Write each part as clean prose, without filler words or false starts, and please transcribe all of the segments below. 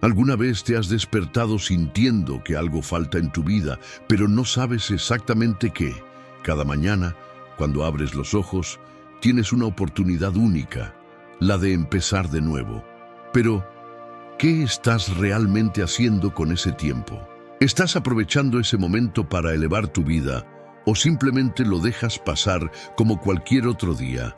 ¿Alguna vez te has despertado sintiendo que algo falta en tu vida, pero no sabes exactamente qué? Cada mañana, cuando abres los ojos, tienes una oportunidad única, la de empezar de nuevo. Pero, ¿qué estás realmente haciendo con ese tiempo? ¿Estás aprovechando ese momento para elevar tu vida o simplemente lo dejas pasar como cualquier otro día?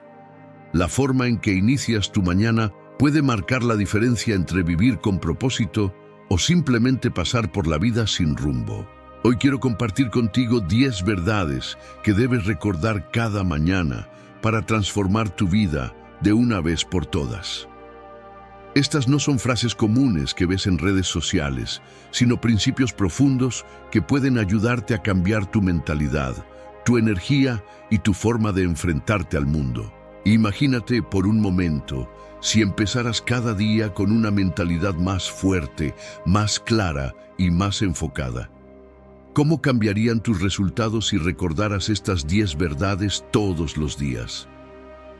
La forma en que inicias tu mañana puede marcar la diferencia entre vivir con propósito o simplemente pasar por la vida sin rumbo. Hoy quiero compartir contigo 10 verdades que debes recordar cada mañana para transformar tu vida de una vez por todas. Estas no son frases comunes que ves en redes sociales, sino principios profundos que pueden ayudarte a cambiar tu mentalidad, tu energía y tu forma de enfrentarte al mundo. Imagínate por un momento si empezaras cada día con una mentalidad más fuerte, más clara y más enfocada. ¿Cómo cambiarían tus resultados si recordaras estas 10 verdades todos los días?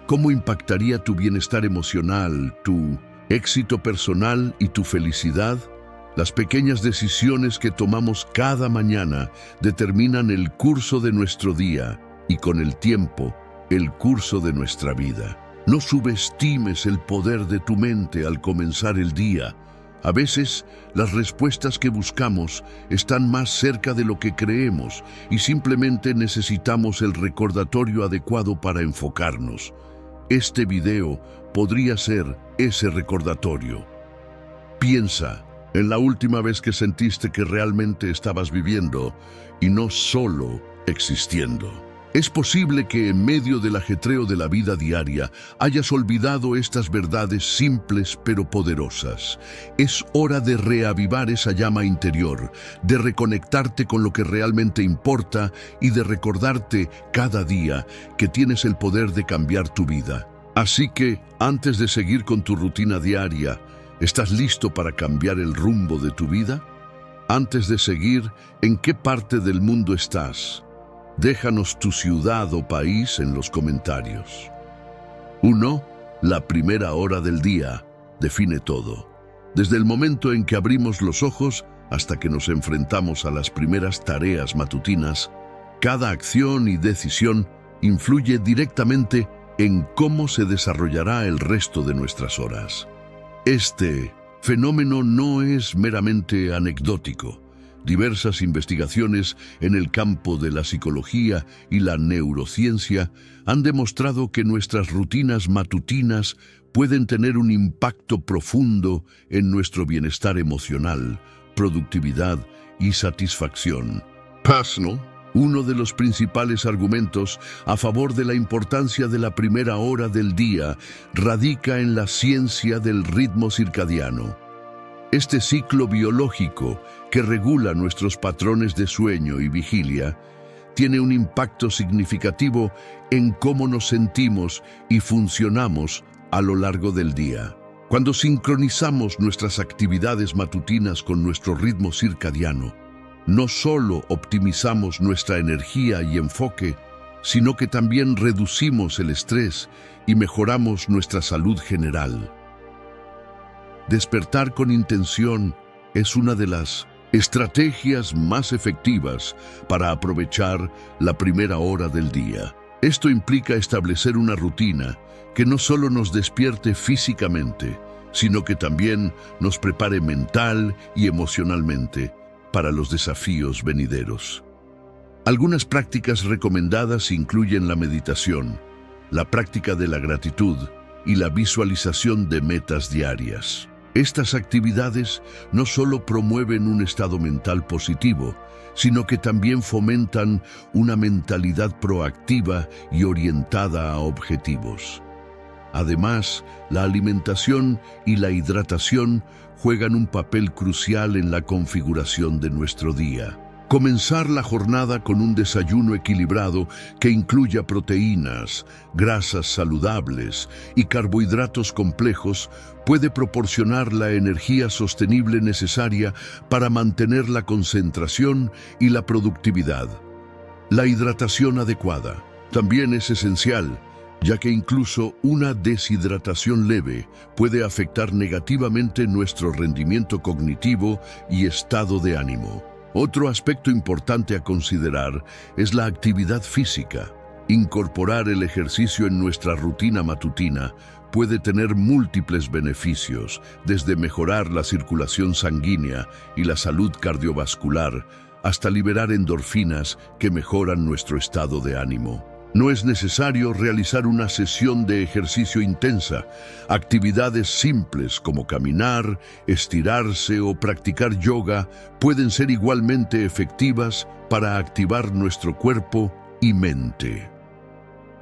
¿Cómo impactaría tu bienestar emocional, tu éxito personal y tu felicidad? Las pequeñas decisiones que tomamos cada mañana determinan el curso de nuestro día y, con el tiempo, el curso de nuestra vida. No subestimes el poder de tu mente al comenzar el día. A veces, las respuestas que buscamos están más cerca de lo que creemos y simplemente necesitamos el recordatorio adecuado para enfocarnos. Este video podría ser ese recordatorio. Piensa en la última vez que sentiste que realmente estabas viviendo y no solo existiendo. Es posible que en medio del ajetreo de la vida diaria hayas olvidado estas verdades simples pero poderosas. Es hora de reavivar esa llama interior, de reconectarte con lo que realmente importa y de recordarte cada día que tienes el poder de cambiar tu vida. Así que, antes de seguir con tu rutina diaria, ¿estás listo para cambiar el rumbo de tu vida? Antes de seguir, ¿en qué parte del mundo estás? Déjanos tu ciudad o país en los comentarios. 1. La primera hora del día define todo. Desde el momento en que abrimos los ojos hasta que nos enfrentamos a las primeras tareas matutinas, cada acción y decisión influye directamente en cómo se desarrollará el resto de nuestras horas. Este fenómeno no es meramente anecdótico. Diversas investigaciones en el campo de la psicología y la neurociencia han demostrado que nuestras rutinas matutinas pueden tener un impacto profundo en nuestro bienestar emocional, productividad y satisfacción personal. Uno de los principales argumentos a favor de la importancia de la primera hora del día radica en la ciencia del ritmo circadiano. Este ciclo biológico que regula nuestros patrones de sueño y vigilia tiene un impacto significativo en cómo nos sentimos y funcionamos a lo largo del día. Cuando sincronizamos nuestras actividades matutinas con nuestro ritmo circadiano, no solo optimizamos nuestra energía y enfoque, sino que también reducimos el estrés y mejoramos nuestra salud general. Despertar con intención es una de las estrategias más efectivas para aprovechar la primera hora del día. Esto implica establecer una rutina que no solo nos despierte físicamente, sino que también nos prepare mental y emocionalmente para los desafíos venideros. Algunas prácticas recomendadas incluyen la meditación, la práctica de la gratitud y la visualización de metas diarias. Estas actividades no solo promueven un estado mental positivo, sino que también fomentan una mentalidad proactiva y orientada a objetivos. Además, la alimentación y la hidratación juegan un papel crucial en la configuración de nuestro día. Comenzar la jornada con un desayuno equilibrado que incluya proteínas, grasas saludables y carbohidratos complejos puede proporcionar la energía sostenible necesaria para mantener la concentración y la productividad. La hidratación adecuada también es esencial, ya que incluso una deshidratación leve puede afectar negativamente nuestro rendimiento cognitivo y estado de ánimo. Otro aspecto importante a considerar es la actividad física. Incorporar el ejercicio en nuestra rutina matutina puede tener múltiples beneficios, desde mejorar la circulación sanguínea y la salud cardiovascular, hasta liberar endorfinas que mejoran nuestro estado de ánimo. No es necesario realizar una sesión de ejercicio intensa. Actividades simples como caminar, estirarse o practicar yoga pueden ser igualmente efectivas para activar nuestro cuerpo y mente.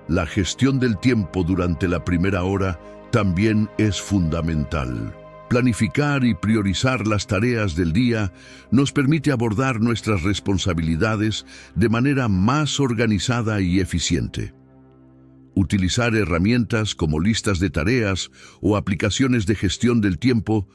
La gestión del tiempo durante la primera hora también es fundamental. Planificar y priorizar las tareas del día nos permite abordar nuestras responsabilidades de manera más organizada y eficiente. Utilizar herramientas como listas de tareas o aplicaciones de gestión del tiempo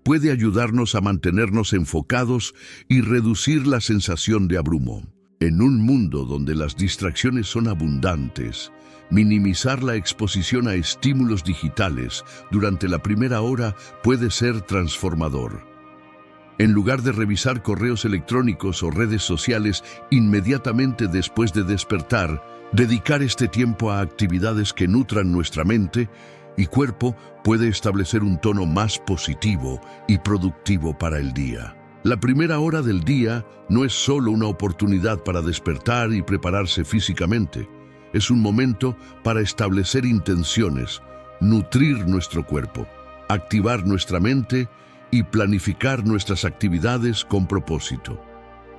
puede ayudarnos a mantenernos enfocados y reducir la sensación de abrumo. En un mundo donde las distracciones son abundantes, minimizar la exposición a estímulos digitales durante la primera hora puede ser transformador. En lugar de revisar correos electrónicos o redes sociales inmediatamente después de despertar, dedicar este tiempo a actividades que nutran nuestra mente y cuerpo puede establecer un tono más positivo y productivo para el día. La primera hora del día no es solo una oportunidad para despertar y prepararse físicamente. Es un momento para establecer intenciones, nutrir nuestro cuerpo, activar nuestra mente y planificar nuestras actividades con propósito.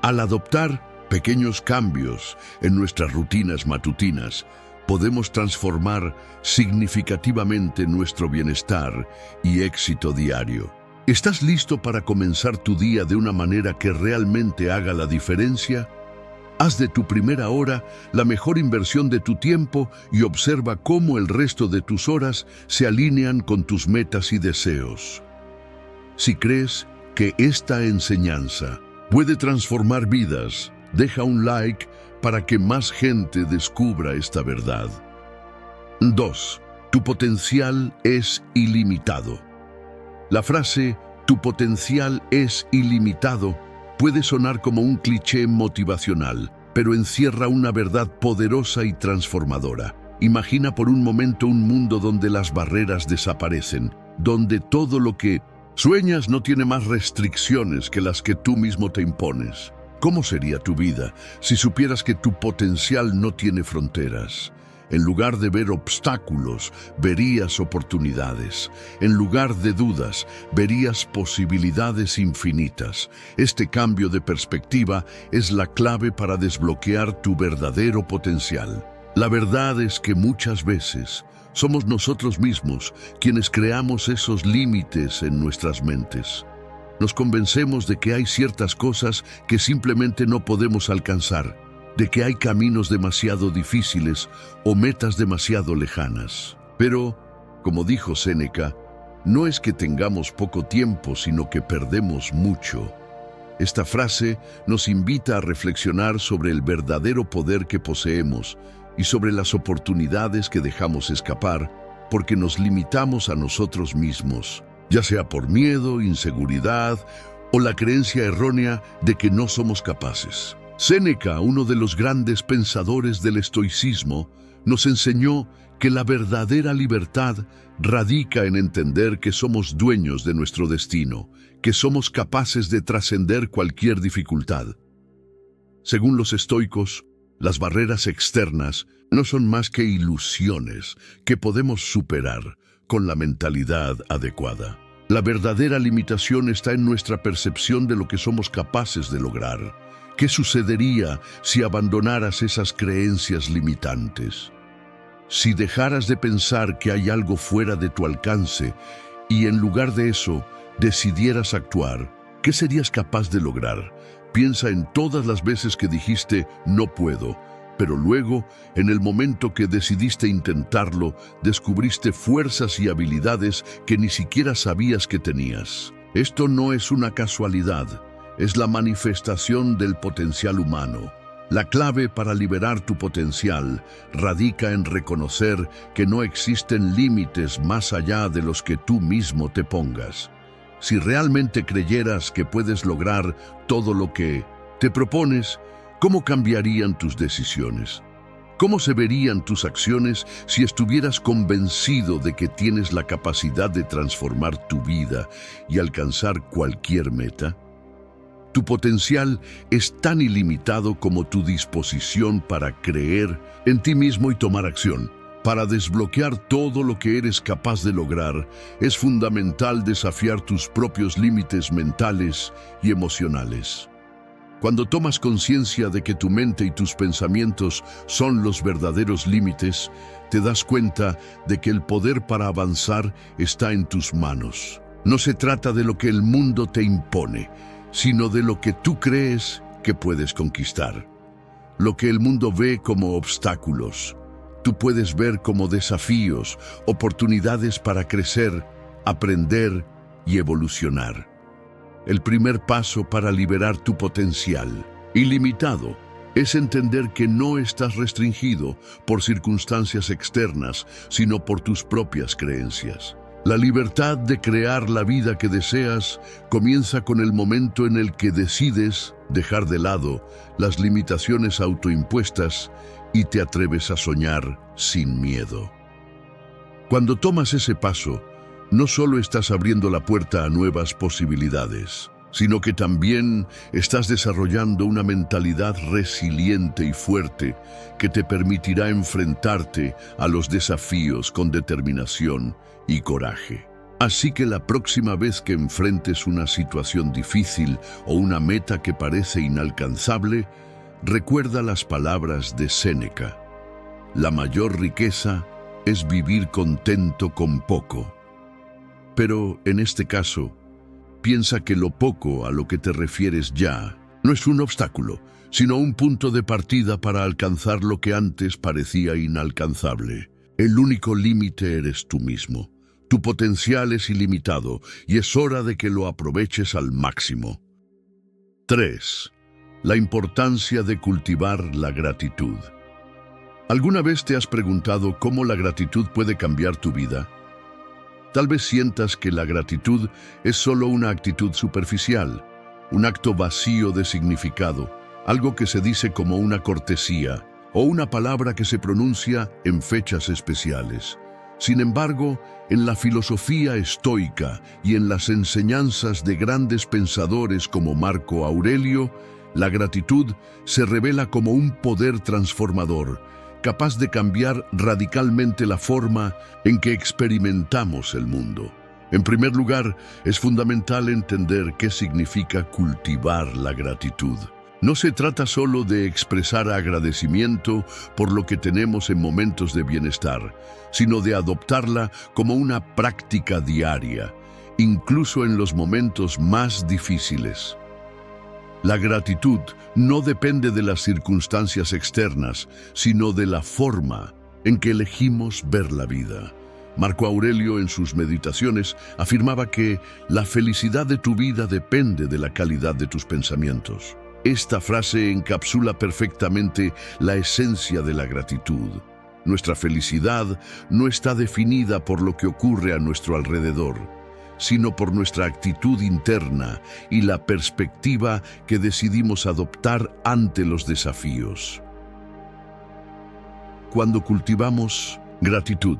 Al adoptar pequeños cambios en nuestras rutinas matutinas, podemos transformar significativamente nuestro bienestar y éxito diario. ¿Estás listo para comenzar tu día de una manera que realmente haga la diferencia? Haz de tu primera hora la mejor inversión de tu tiempo y observa cómo el resto de tus horas se alinean con tus metas y deseos. Si crees que esta enseñanza puede transformar vidas, deja un like para que más gente descubra esta verdad. 2. Tu potencial es ilimitado. La frase "tu potencial es ilimitado" puede sonar como un cliché motivacional, pero encierra una verdad poderosa y transformadora. Imagina por un momento un mundo donde las barreras desaparecen, donde todo lo que sueñas no tiene más restricciones que las que tú mismo te impones. ¿Cómo sería tu vida si supieras que tu potencial no tiene fronteras? En lugar de ver obstáculos, verías oportunidades. En lugar de dudas, verías posibilidades infinitas. Este cambio de perspectiva es la clave para desbloquear tu verdadero potencial. La verdad es que muchas veces somos nosotros mismos quienes creamos esos límites en nuestras mentes. Nos convencemos de que hay ciertas cosas que simplemente no podemos alcanzar, de que hay caminos demasiado difíciles o metas demasiado lejanas. Pero, como dijo Séneca, no es que tengamos poco tiempo, sino que perdemos mucho. Esta frase nos invita a reflexionar sobre el verdadero poder que poseemos y sobre las oportunidades que dejamos escapar porque nos limitamos a nosotros mismos, ya sea por miedo, inseguridad o la creencia errónea de que no somos capaces. Séneca, uno de los grandes pensadores del estoicismo, nos enseñó que la verdadera libertad radica en entender que somos dueños de nuestro destino, que somos capaces de trascender cualquier dificultad. Según los estoicos, las barreras externas no son más que ilusiones que podemos superar con la mentalidad adecuada. La verdadera limitación está en nuestra percepción de lo que somos capaces de lograr. ¿Qué sucedería si abandonaras esas creencias limitantes? Si dejaras de pensar que hay algo fuera de tu alcance y en lugar de eso decidieras actuar, ¿qué serías capaz de lograr? Piensa en todas las veces que dijiste "no puedo", pero luego, en el momento que decidiste intentarlo, descubriste fuerzas y habilidades que ni siquiera sabías que tenías. Esto no es una casualidad. Es la manifestación del potencial humano. La clave para liberar tu potencial radica en reconocer que no existen límites más allá de los que tú mismo te pongas. Si realmente creyeras que puedes lograr todo lo que te propones, ¿cómo cambiarían tus decisiones? ¿Cómo se verían tus acciones si estuvieras convencido de que tienes la capacidad de transformar tu vida y alcanzar cualquier meta? Tu potencial es tan ilimitado como tu disposición para creer en ti mismo y tomar acción. Para desbloquear todo lo que eres capaz de lograr, es fundamental desafiar tus propios límites mentales y emocionales. Cuando tomas conciencia de que tu mente y tus pensamientos son los verdaderos límites, te das cuenta de que el poder para avanzar está en tus manos. No se trata de lo que el mundo te impone, sino de lo que tú crees que puedes conquistar. Lo que el mundo ve como obstáculos, tú puedes ver como desafíos, oportunidades para crecer, aprender y evolucionar. El primer paso para liberar tu potencial ilimitado es entender que no estás restringido por circunstancias externas, sino por tus propias creencias. La libertad de crear la vida que deseas comienza con el momento en el que decides dejar de lado las limitaciones autoimpuestas y te atreves a soñar sin miedo. Cuando tomas ese paso, no solo estás abriendo la puerta a nuevas posibilidades, sino que también estás desarrollando una mentalidad resiliente y fuerte que te permitirá enfrentarte a los desafíos con determinación y coraje. Así que la próxima vez que enfrentes una situación difícil o una meta que parece inalcanzable, recuerda las palabras de Séneca: la mayor riqueza es vivir contento con poco. Pero en este caso, piensa que lo poco a lo que te refieres ya no es un obstáculo, sino un punto de partida para alcanzar lo que antes parecía inalcanzable. El único límite eres tú mismo. Tu potencial es ilimitado y es hora de que lo aproveches al máximo. 3. La importancia de cultivar la gratitud. ¿Alguna vez te has preguntado cómo la gratitud puede cambiar tu vida? Tal vez sientas que la gratitud es solo una actitud superficial, un acto vacío de significado, algo que se dice como una cortesía o una palabra que se pronuncia en fechas especiales. Sin embargo, en la filosofía estoica y en las enseñanzas de grandes pensadores como Marco Aurelio, la gratitud se revela como un poder transformador, capaz de cambiar radicalmente la forma en que experimentamos el mundo. En primer lugar, es fundamental entender qué significa cultivar la gratitud. No se trata solo de expresar agradecimiento por lo que tenemos en momentos de bienestar, sino de adoptarla como una práctica diaria, incluso en los momentos más difíciles. La gratitud no depende de las circunstancias externas, sino de la forma en que elegimos ver la vida. Marco Aurelio, en sus meditaciones, afirmaba que la felicidad de tu vida depende de la calidad de tus pensamientos. Esta frase encapsula perfectamente la esencia de la gratitud. Nuestra felicidad no está definida por lo que ocurre a nuestro alrededor, sino por nuestra actitud interna y la perspectiva que decidimos adoptar ante los desafíos. Cuando cultivamos gratitud,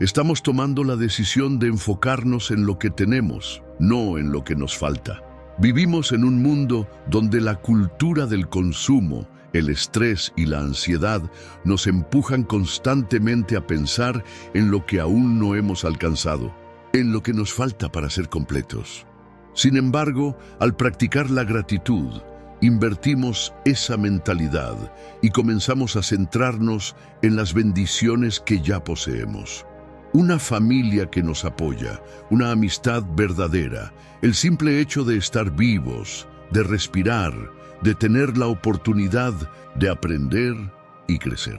estamos tomando la decisión de enfocarnos en lo que tenemos, no en lo que nos falta. Vivimos en un mundo donde la cultura del consumo, el estrés y la ansiedad nos empujan constantemente a pensar en lo que aún no hemos alcanzado, en lo que nos falta para ser completos. Sin embargo, al practicar la gratitud, invertimos esa mentalidad y comenzamos a centrarnos en las bendiciones que ya poseemos. Una familia que nos apoya, una amistad verdadera, el simple hecho de estar vivos, de respirar, de tener la oportunidad de aprender y crecer.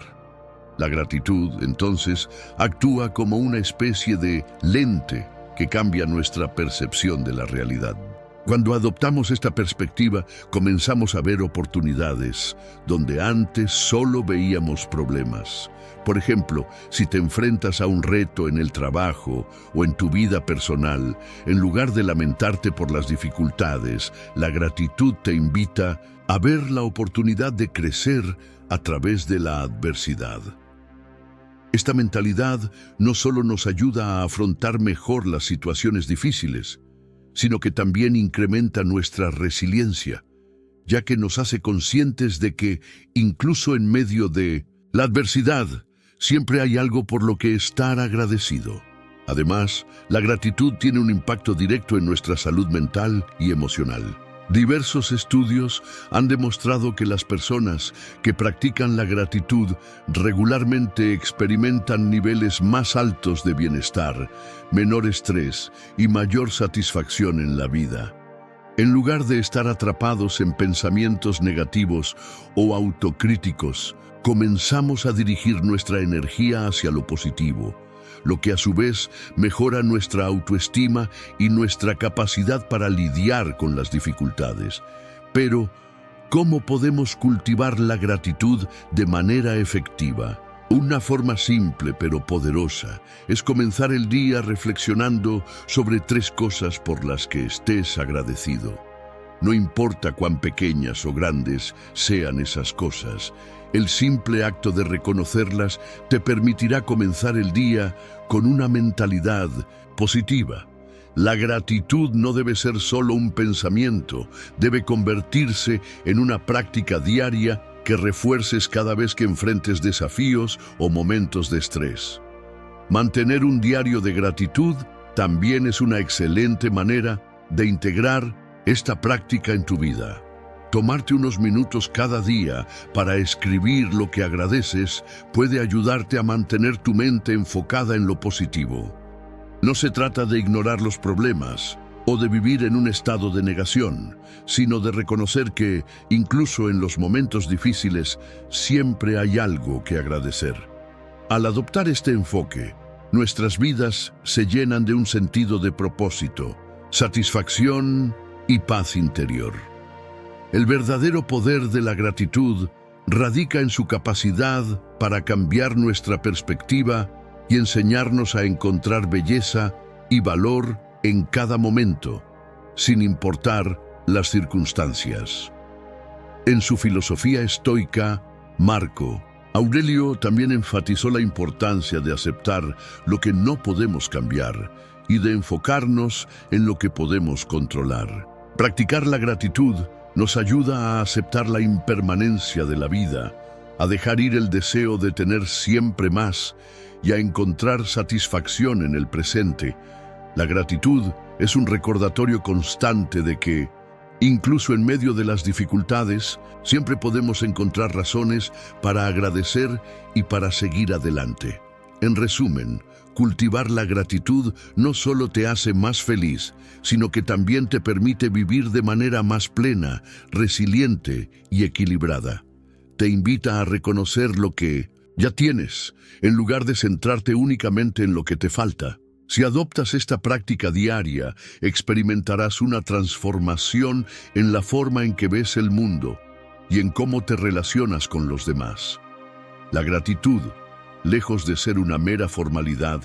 La gratitud, entonces, actúa como una especie de lente que cambia nuestra percepción de la realidad. Cuando adoptamos esta perspectiva, comenzamos a ver oportunidades donde antes solo veíamos problemas. Por ejemplo, si te enfrentas a un reto en el trabajo o en tu vida personal, en lugar de lamentarte por las dificultades, la gratitud te invita a ver la oportunidad de crecer a través de la adversidad. Esta mentalidad no solo nos ayuda a afrontar mejor las situaciones difíciles, sino que también incrementa nuestra resiliencia, ya que nos hace conscientes de que, incluso en medio de la adversidad, siempre hay algo por lo que estar agradecido. Además, la gratitud tiene un impacto directo en nuestra salud mental y emocional. Diversos estudios han demostrado que las personas que practican la gratitud regularmente experimentan niveles más altos de bienestar, menor estrés y mayor satisfacción en la vida. En lugar de estar atrapados en pensamientos negativos o autocríticos, comenzamos a dirigir nuestra energía hacia lo positivo, lo que a su vez mejora nuestra autoestima y nuestra capacidad para lidiar con las dificultades. Pero, ¿cómo podemos cultivar la gratitud de manera efectiva? Una forma simple pero poderosa es comenzar el día reflexionando sobre 3 cosas por las que estés agradecido. No importa cuán pequeñas o grandes sean esas cosas, el simple acto de reconocerlas te permitirá comenzar el día con una mentalidad positiva. La gratitud no debe ser solo un pensamiento, debe convertirse en una práctica diaria que refuerces cada vez que enfrentes desafíos o momentos de estrés. Mantener un diario de gratitud también es una excelente manera de integrar esta práctica en tu vida. Tomarte unos minutos cada día para escribir lo que agradeces puede ayudarte a mantener tu mente enfocada en lo positivo. No se trata de ignorar los problemas o de vivir en un estado de negación, sino de reconocer que, incluso en los momentos difíciles, siempre hay algo que agradecer. Al adoptar este enfoque, nuestras vidas se llenan de un sentido de propósito, satisfacción y paz interior. El verdadero poder de la gratitud radica en su capacidad para cambiar nuestra perspectiva y enseñarnos a encontrar belleza y valor en cada momento, sin importar las circunstancias. En su filosofía estoica, Marco Aurelio también enfatizó la importancia de aceptar lo que no podemos cambiar y de enfocarnos en lo que podemos controlar. Practicar la gratitud nos ayuda a aceptar la impermanencia de la vida, a dejar ir el deseo de tener siempre más y a encontrar satisfacción en el presente. La gratitud es un recordatorio constante de que, incluso en medio de las dificultades, siempre podemos encontrar razones para agradecer y para seguir adelante. En resumen, cultivar la gratitud no solo te hace más feliz, sino que también te permite vivir de manera más plena, resiliente y equilibrada. Te invita a reconocer lo que ya tienes, en lugar de centrarte únicamente en lo que te falta. Si adoptas esta práctica diaria, experimentarás una transformación en la forma en que ves el mundo y en cómo te relacionas con los demás. La gratitud, lejos de ser una mera formalidad,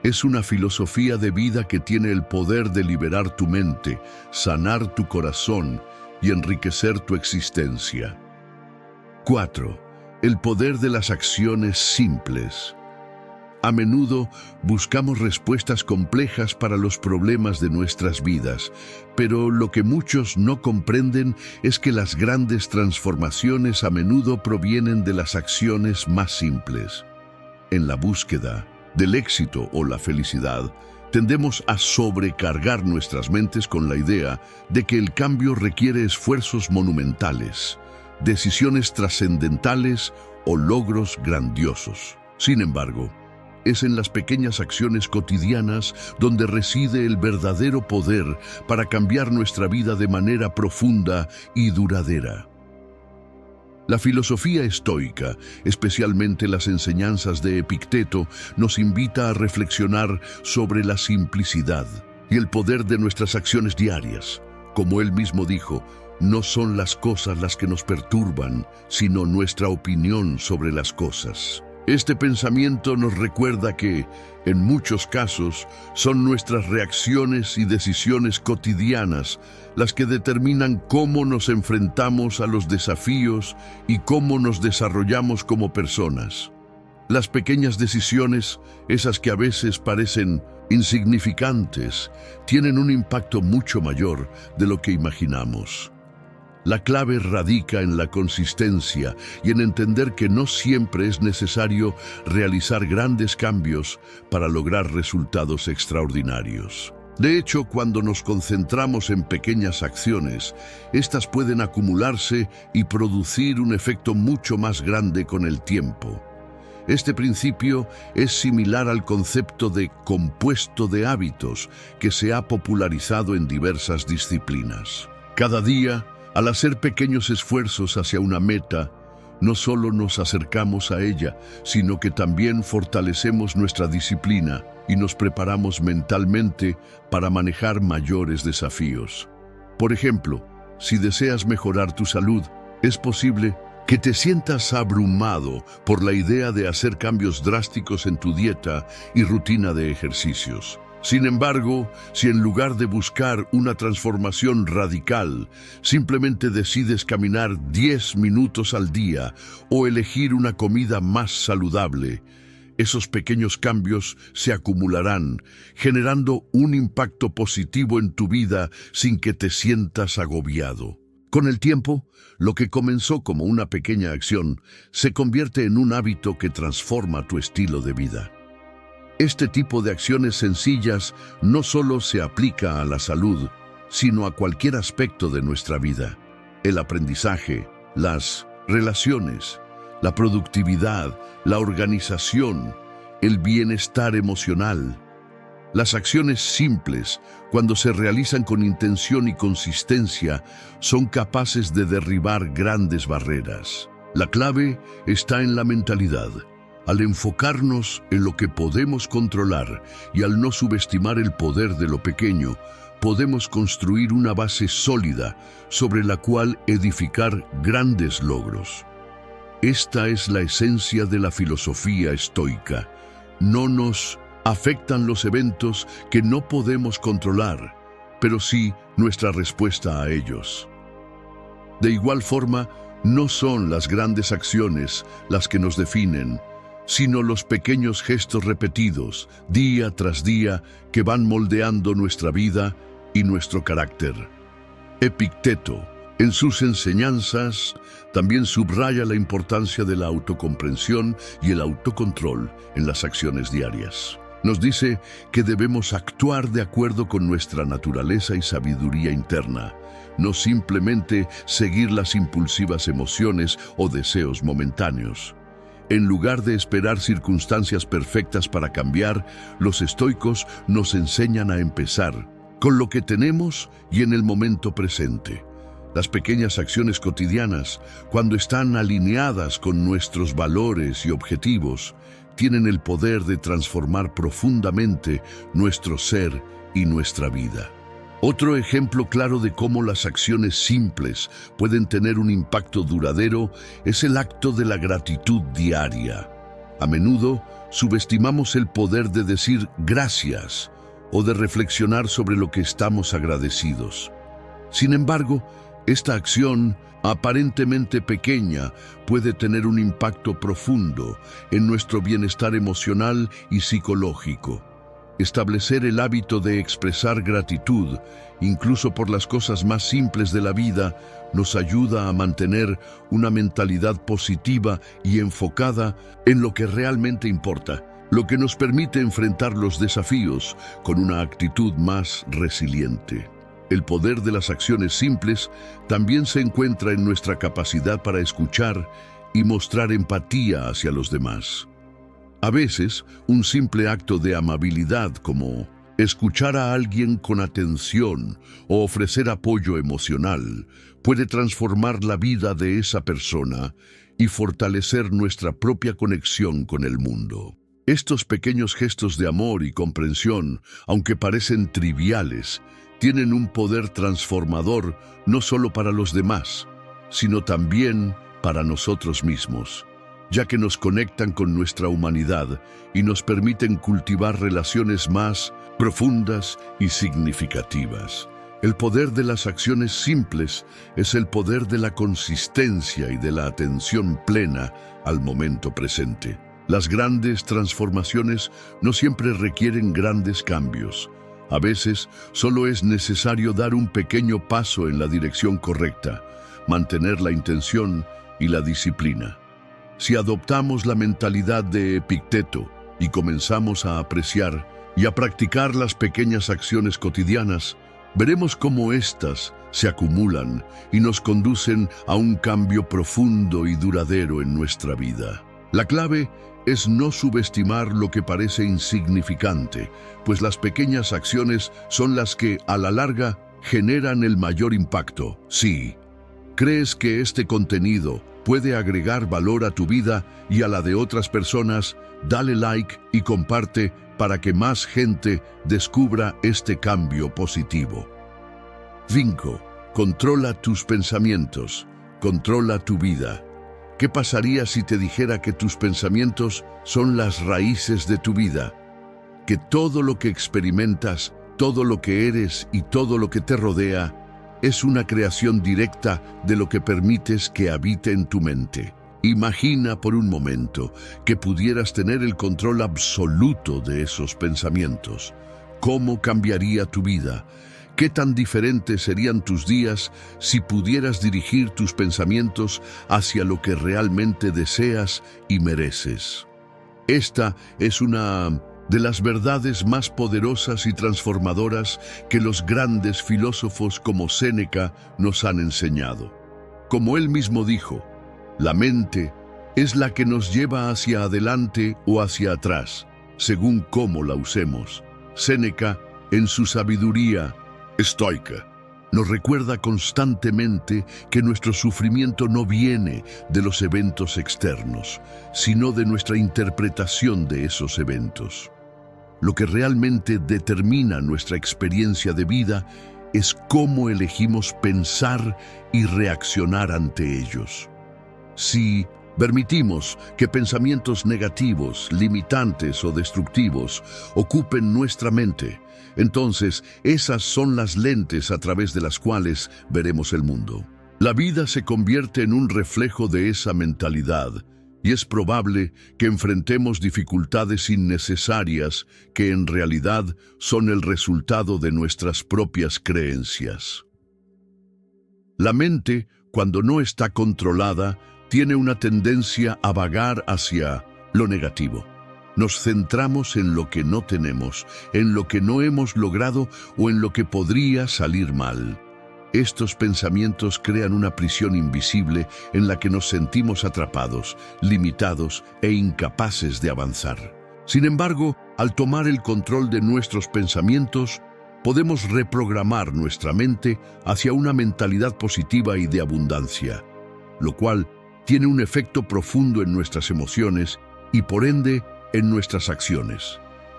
es una filosofía de vida que tiene el poder de liberar tu mente, sanar tu corazón y enriquecer tu existencia. 4. El poder de las acciones simples. A menudo buscamos respuestas complejas para los problemas de nuestras vidas, pero lo que muchos no comprenden es que las grandes transformaciones a menudo provienen de las acciones más simples. En la búsqueda del éxito o la felicidad, tendemos a sobrecargar nuestras mentes con la idea de que el cambio requiere esfuerzos monumentales, decisiones trascendentales o logros grandiosos. Sin embargo, es en las pequeñas acciones cotidianas donde reside el verdadero poder para cambiar nuestra vida de manera profunda y duradera. La filosofía estoica, especialmente las enseñanzas de Epicteto, nos invita a reflexionar sobre la simplicidad y el poder de nuestras acciones diarias. Como él mismo dijo, no son las cosas las que nos perturban, sino nuestra opinión sobre las cosas. Este pensamiento nos recuerda que, en muchos casos, son nuestras reacciones y decisiones cotidianas las que determinan cómo nos enfrentamos a los desafíos y cómo nos desarrollamos como personas. Las pequeñas decisiones, esas que a veces parecen insignificantes, tienen un impacto mucho mayor de lo que imaginamos. La clave radica en la consistencia y en entender que no siempre es necesario realizar grandes cambios para lograr resultados extraordinarios. De hecho, cuando nos concentramos en pequeñas acciones, estas pueden acumularse y producir un efecto mucho más grande con el tiempo. Este principio es similar al concepto de compuesto de hábitos que se ha popularizado en diversas disciplinas. Cada día, al hacer pequeños esfuerzos hacia una meta, no solo nos acercamos a ella, sino que también fortalecemos nuestra disciplina y nos preparamos mentalmente para manejar mayores desafíos. Por ejemplo, si deseas mejorar tu salud, es posible que te sientas abrumado por la idea de hacer cambios drásticos en tu dieta y rutina de ejercicios. Sin embargo, si en lugar de buscar una transformación radical, simplemente decides caminar 10 minutos al día o elegir una comida más saludable, esos pequeños cambios se acumularán, generando un impacto positivo en tu vida sin que te sientas agobiado. Con el tiempo, lo que comenzó como una pequeña acción se convierte en un hábito que transforma tu estilo de vida. Este tipo de acciones sencillas no solo se aplica a la salud, sino a cualquier aspecto de nuestra vida. El aprendizaje, las relaciones, la productividad, la organización, el bienestar emocional. Las acciones simples, cuando se realizan con intención y consistencia, son capaces de derribar grandes barreras. La clave está en la mentalidad. Al enfocarnos en lo que podemos controlar y al no subestimar el poder de lo pequeño, podemos construir una base sólida sobre la cual edificar grandes logros. Esta es la esencia de la filosofía estoica. No nos afectan los eventos que no podemos controlar, pero sí nuestra respuesta a ellos. De igual forma, no son las grandes acciones las que nos definen, sino los pequeños gestos repetidos, día tras día, que van moldeando nuestra vida y nuestro carácter. Epicteto, en sus enseñanzas, también subraya la importancia de la autocomprensión y el autocontrol en las acciones diarias. Nos dice que debemos actuar de acuerdo con nuestra naturaleza y sabiduría interna, no simplemente seguir las impulsivas emociones o deseos momentáneos. En lugar de esperar circunstancias perfectas para cambiar, los estoicos nos enseñan a empezar con lo que tenemos y en el momento presente. Las pequeñas acciones cotidianas, cuando están alineadas con nuestros valores y objetivos, tienen el poder de transformar profundamente nuestro ser y nuestra vida. Otro ejemplo claro de cómo las acciones simples pueden tener un impacto duradero es el acto de la gratitud diaria. A menudo subestimamos el poder de decir gracias o de reflexionar sobre lo que estamos agradecidos. Sin embargo, esta acción, aparentemente pequeña, puede tener un impacto profundo en nuestro bienestar emocional y psicológico. Establecer el hábito de expresar gratitud, incluso por las cosas más simples de la vida, nos ayuda a mantener una mentalidad positiva y enfocada en lo que realmente importa, lo que nos permite enfrentar los desafíos con una actitud más resiliente. El poder de las acciones simples también se encuentra en nuestra capacidad para escuchar y mostrar empatía hacia los demás. A veces, un simple acto de amabilidad como escuchar a alguien con atención o ofrecer apoyo emocional puede transformar la vida de esa persona y fortalecer nuestra propia conexión con el mundo. Estos pequeños gestos de amor y comprensión, aunque parecen triviales, tienen un poder transformador no solo para los demás, sino también para nosotros mismos, ya que nos conectan con nuestra humanidad y nos permiten cultivar relaciones más profundas y significativas. El poder de las acciones simples es el poder de la consistencia y de la atención plena al momento presente. Las grandes transformaciones no siempre requieren grandes cambios. A veces solo es necesario dar un pequeño paso en la dirección correcta, mantener la intención y la disciplina. Si adoptamos la mentalidad de Epicteto y comenzamos a apreciar y a practicar las pequeñas acciones cotidianas, veremos cómo éstas se acumulan y nos conducen a un cambio profundo y duradero en nuestra vida. La clave es no subestimar lo que parece insignificante, pues las pequeñas acciones son las que, a la larga, generan el mayor impacto. Sí, ¿crees que este contenido puede agregar valor a tu vida y a la de otras personas? Dale like y comparte para que más gente descubra este cambio positivo. 5. Controla tus pensamientos. Controla tu vida. ¿Qué pasaría si te dijera que tus pensamientos son las raíces de tu vida? Que todo lo que experimentas, todo lo que eres y todo lo que te rodea es una creación directa de lo que permites que habite en tu mente. Imagina por un momento que pudieras tener el control absoluto de esos pensamientos. ¿Cómo cambiaría tu vida? ¿Qué tan diferentes serían tus días si pudieras dirigir tus pensamientos hacia lo que realmente deseas y mereces? Esta es una de las verdades más poderosas y transformadoras que los grandes filósofos como Séneca nos han enseñado. Como él mismo dijo, la mente es la que nos lleva hacia adelante o hacia atrás, según cómo la usemos. Séneca, en su sabiduría estoica, nos recuerda constantemente que nuestro sufrimiento no viene de los eventos externos, sino de nuestra interpretación de esos eventos. Lo que realmente determina nuestra experiencia de vida es cómo elegimos pensar y reaccionar ante ellos. Si permitimos que pensamientos negativos, limitantes o destructivos ocupen nuestra mente, entonces esas son las lentes a través de las cuales veremos el mundo. La vida se convierte en un reflejo de esa mentalidad y es probable que enfrentemos dificultades innecesarias que en realidad son el resultado de nuestras propias creencias. La mente, cuando no está controlada, tiene una tendencia a vagar hacia lo negativo. Nos centramos en lo que no tenemos, en lo que no hemos logrado o en lo que podría salir mal. Estos pensamientos crean una prisión invisible en la que nos sentimos atrapados, limitados e incapaces de avanzar. Sin embargo, al tomar el control de nuestros pensamientos, podemos reprogramar nuestra mente hacia una mentalidad positiva y de abundancia, lo cual tiene un efecto profundo en nuestras emociones y, por ende, en nuestras acciones.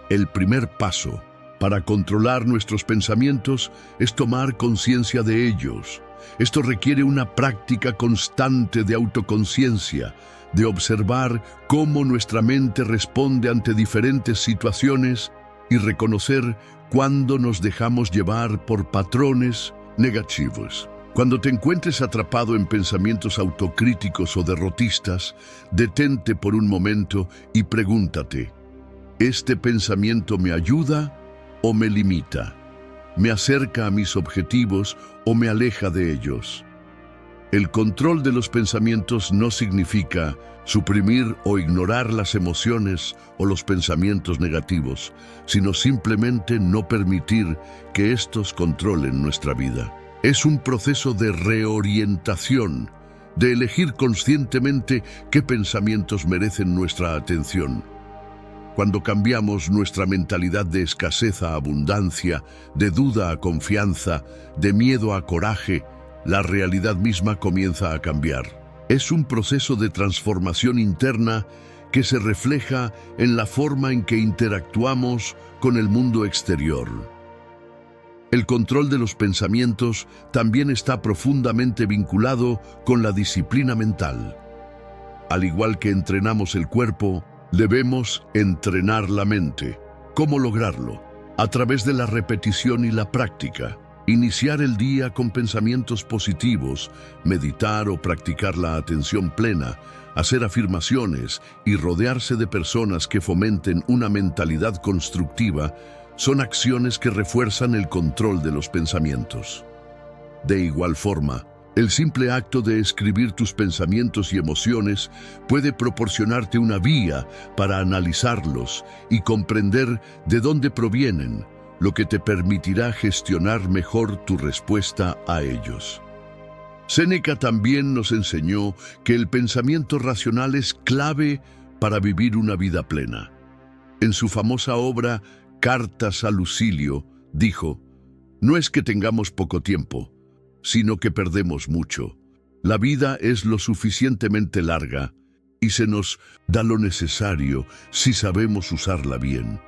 El primer paso para controlar nuestros pensamientos es tomar conciencia de ellos. Esto requiere una práctica constante de autoconciencia, de observar cómo nuestra mente responde ante diferentes situaciones y reconocer cuándo nos dejamos llevar por patrones negativos. Cuando te encuentres atrapado en pensamientos autocríticos o derrotistas, detente por un momento y pregúntate, ¿este pensamiento me ayuda o me limita? ¿Me acerca a mis objetivos o me aleja de ellos? El control de los pensamientos no significa suprimir o ignorar las emociones o los pensamientos negativos, sino simplemente no permitir que estos controlen nuestra vida. Es un proceso de reorientación, de elegir conscientemente qué pensamientos merecen nuestra atención. Cuando cambiamos nuestra mentalidad de escasez a abundancia, de duda a confianza, de miedo a coraje, la realidad misma comienza a cambiar. Es un proceso de transformación interna que se refleja en la forma en que interactuamos con el mundo exterior. El control de los pensamientos también está profundamente vinculado con la disciplina mental. Al igual que entrenamos el cuerpo, debemos entrenar la mente. ¿Cómo lograrlo? A través de la repetición y la práctica. Iniciar el día con pensamientos positivos, meditar o practicar la atención plena, hacer afirmaciones y rodearse de personas que fomenten una mentalidad constructiva son acciones que refuerzan el control de los pensamientos. De igual forma, el simple acto de escribir tus pensamientos y emociones puede proporcionarte una vía para analizarlos y comprender de dónde provienen, lo que te permitirá gestionar mejor tu respuesta a ellos. Séneca también nos enseñó que el pensamiento racional es clave para vivir una vida plena. En su famosa obra Cartas a Lucilio, dijo: «No es que tengamos poco tiempo, sino que perdemos mucho. La vida es lo suficientemente larga y se nos da lo necesario si sabemos usarla bien».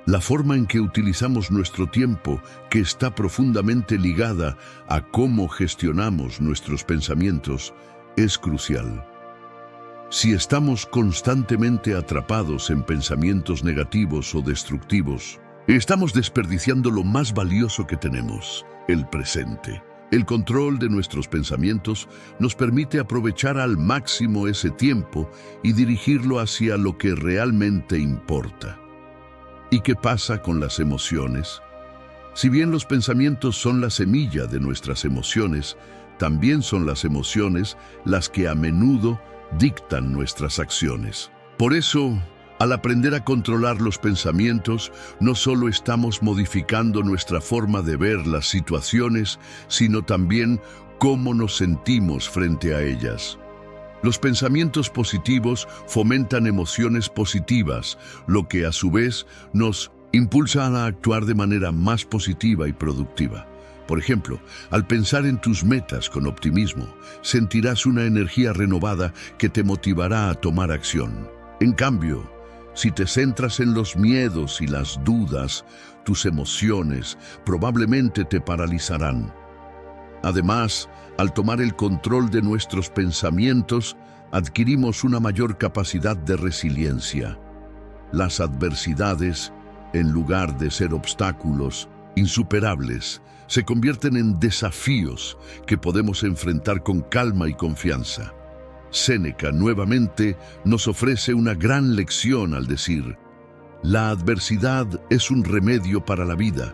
La forma en que utilizamos nuestro tiempo, que está profundamente ligada a cómo gestionamos nuestros pensamientos, es crucial. Si estamos constantemente atrapados en pensamientos negativos o destructivos, estamos desperdiciando lo más valioso que tenemos, el presente. El control de nuestros pensamientos nos permite aprovechar al máximo ese tiempo y dirigirlo hacia lo que realmente importa. ¿Y qué pasa con las emociones? Si bien los pensamientos son la semilla de nuestras emociones, también son las emociones las que a menudo dictan nuestras acciones. Por eso, al aprender a controlar los pensamientos, no solo estamos modificando nuestra forma de ver las situaciones, sino también cómo nos sentimos frente a ellas. Los pensamientos positivos fomentan emociones positivas, lo que a su vez nos impulsa a actuar de manera más positiva y productiva. Por ejemplo, al pensar en tus metas con optimismo, sentirás una energía renovada que te motivará a tomar acción. En cambio, si te centras en los miedos y las dudas, tus emociones probablemente te paralizarán. Además, al tomar el control de nuestros pensamientos, adquirimos una mayor capacidad de resiliencia. Las adversidades, en lugar de ser obstáculos insuperables, se convierten en desafíos que podemos enfrentar con calma y confianza. Séneca nuevamente nos ofrece una gran lección al decir: la adversidad es un remedio para la vida.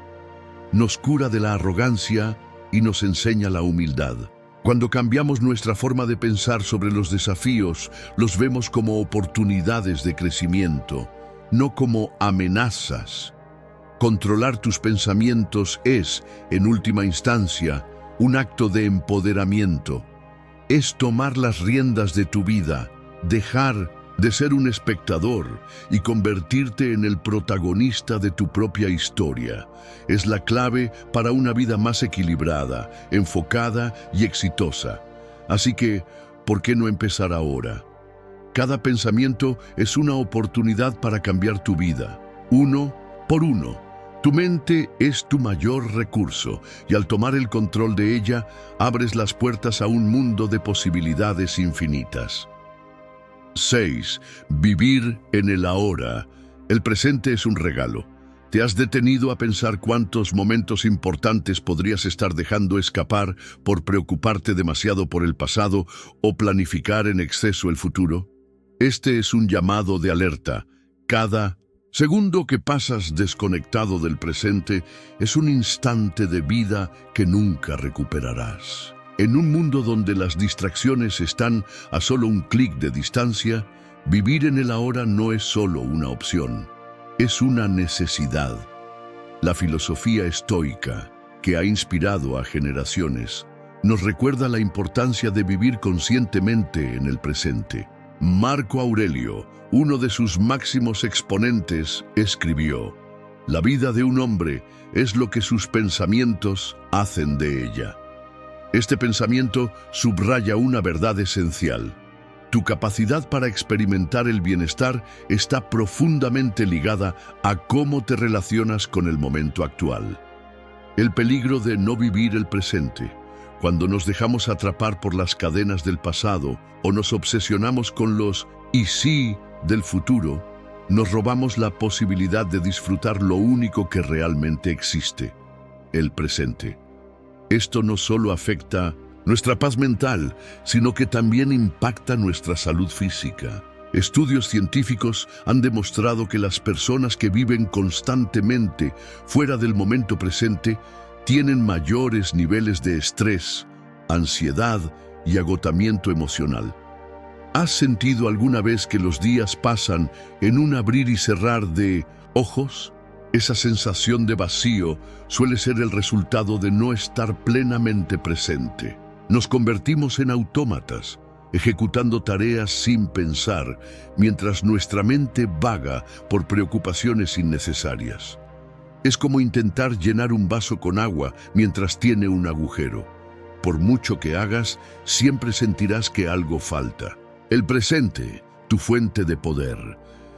Nos cura de la arrogancia y nos enseña la humildad. Cuando cambiamos nuestra forma de pensar sobre los desafíos, los vemos como oportunidades de crecimiento, no como amenazas. Controlar tus pensamientos es, en última instancia, un acto de empoderamiento. Es tomar las riendas de tu vida, dejar de ser un espectador y convertirte en el protagonista de tu propia historia. Es la clave para una vida más equilibrada, enfocada y exitosa. Así que, ¿por qué no empezar ahora? Cada pensamiento es una oportunidad para cambiar tu vida, uno por uno. Tu mente es tu mayor recurso y al tomar el control de ella, abres las puertas a un mundo de posibilidades infinitas. 6. Vivir en el ahora. El presente es un regalo. ¿Te has detenido a pensar cuántos momentos importantes podrías estar dejando escapar por preocuparte demasiado por el pasado o planificar en exceso el futuro? Este es un llamado de alerta. Cada segundo que pasas desconectado del presente es un instante de vida que nunca recuperarás. En un mundo donde las distracciones están a solo un clic de distancia, vivir en el ahora no es solo una opción, es una necesidad. La filosofía estoica, que ha inspirado a generaciones, nos recuerda la importancia de vivir conscientemente en el presente. Marco Aurelio, uno de sus máximos exponentes, escribió: «La vida de un hombre es lo que sus pensamientos hacen de ella». Este pensamiento subraya una verdad esencial. Tu capacidad para experimentar el bienestar está profundamente ligada a cómo te relacionas con el momento actual. El peligro de no vivir el presente. Cuando nos dejamos atrapar por las cadenas del pasado o nos obsesionamos con los «y sí» del futuro, nos robamos la posibilidad de disfrutar lo único que realmente existe, el presente. Esto no solo afecta nuestra paz mental, sino que también impacta nuestra salud física. Estudios científicos han demostrado que las personas que viven constantemente fuera del momento presente tienen mayores niveles de estrés, ansiedad y agotamiento emocional. ¿Has sentido alguna vez que los días pasan en un abrir y cerrar de ojos? Esa sensación de vacío suele ser el resultado de no estar plenamente presente. Nos convertimos en autómatas, ejecutando tareas sin pensar, mientras nuestra mente vaga por preocupaciones innecesarias. Es como intentar llenar un vaso con agua mientras tiene un agujero. Por mucho que hagas, siempre sentirás que algo falta. El presente, tu fuente de poder.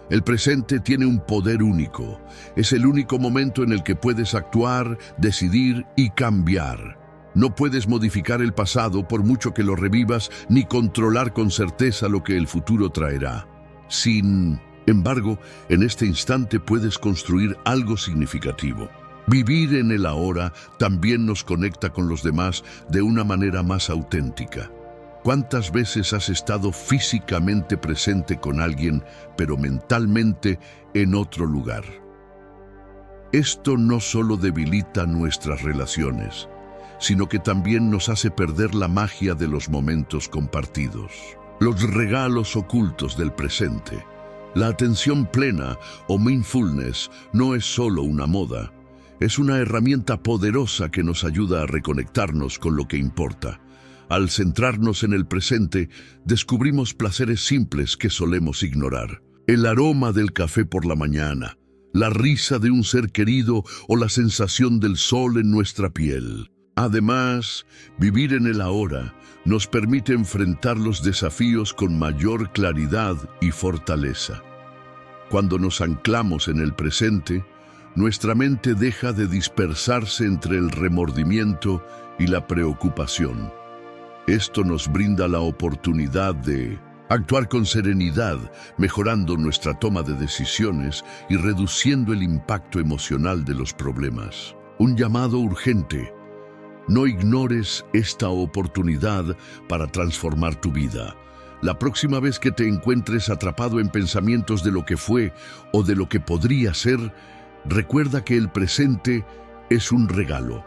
El presente tiene un poder único. Es el único momento en el que puedes actuar, decidir y cambiar. No puedes modificar el pasado por mucho que lo revivas, ni controlar con certeza lo que el futuro traerá. Sin embargo, en este instante puedes construir algo significativo. Vivir en el ahora también nos conecta con los demás de una manera más auténtica. ¿Cuántas veces has estado físicamente presente con alguien, pero mentalmente en otro lugar? Esto no solo debilita nuestras relaciones, sino que también nos hace perder la magia de los momentos compartidos. Los regalos ocultos del presente. La atención plena o mindfulness no es solo una moda, es una herramienta poderosa que nos ayuda a reconectarnos con lo que importa. Al centrarnos en el presente, descubrimos placeres simples que solemos ignorar. El aroma del café por la mañana, la risa de un ser querido o la sensación del sol en nuestra piel. Además, vivir en el ahora nos permite enfrentar los desafíos con mayor claridad y fortaleza. Cuando nos anclamos en el presente, nuestra mente deja de dispersarse entre el remordimiento y la preocupación. Esto nos brinda la oportunidad de actuar con serenidad, mejorando nuestra toma de decisiones y reduciendo el impacto emocional de los problemas. Un llamado urgente. No ignores esta oportunidad para transformar tu vida. La próxima vez que te encuentres atrapado en pensamientos de lo que fue o de lo que podría ser, recuerda que el presente es un regalo.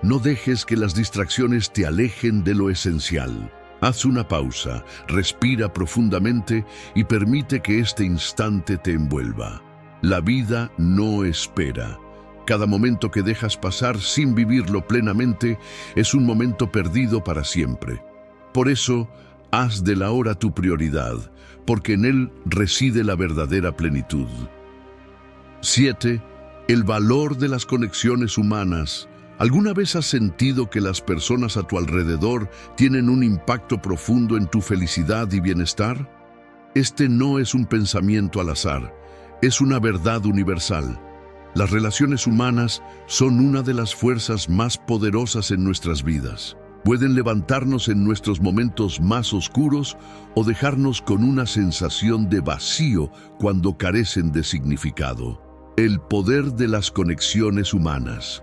No dejes que las distracciones te alejen de lo esencial. Haz una pausa, respira profundamente y permite que este instante te envuelva. La vida no espera. Cada momento que dejas pasar sin vivirlo plenamente es un momento perdido para siempre. Por eso, haz del ahora tu prioridad, porque en él reside la verdadera plenitud. 7. El valor de las conexiones humanas. ¿Alguna vez has sentido que las personas a tu alrededor tienen un impacto profundo en tu felicidad y bienestar? Este no es un pensamiento al azar, es una verdad universal. Las relaciones humanas son una de las fuerzas más poderosas en nuestras vidas. Pueden levantarnos en nuestros momentos más oscuros o dejarnos con una sensación de vacío cuando carecen de significado. El poder de las conexiones humanas.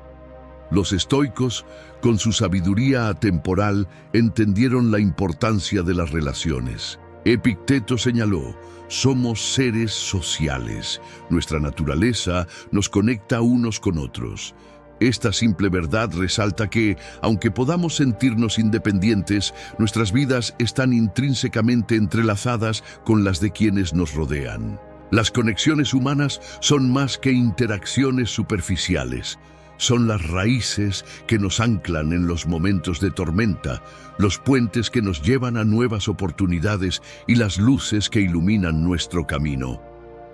Los estoicos, con su sabiduría atemporal, entendieron la importancia de las relaciones. Epicteto señaló: somos seres sociales. Nuestra naturaleza nos conecta unos con otros. Esta simple verdad resalta que, aunque podamos sentirnos independientes, nuestras vidas están intrínsecamente entrelazadas con las de quienes nos rodean. Las conexiones humanas son más que interacciones superficiales. Son las raíces que nos anclan en los momentos de tormenta, los puentes que nos llevan a nuevas oportunidades y las luces que iluminan nuestro camino.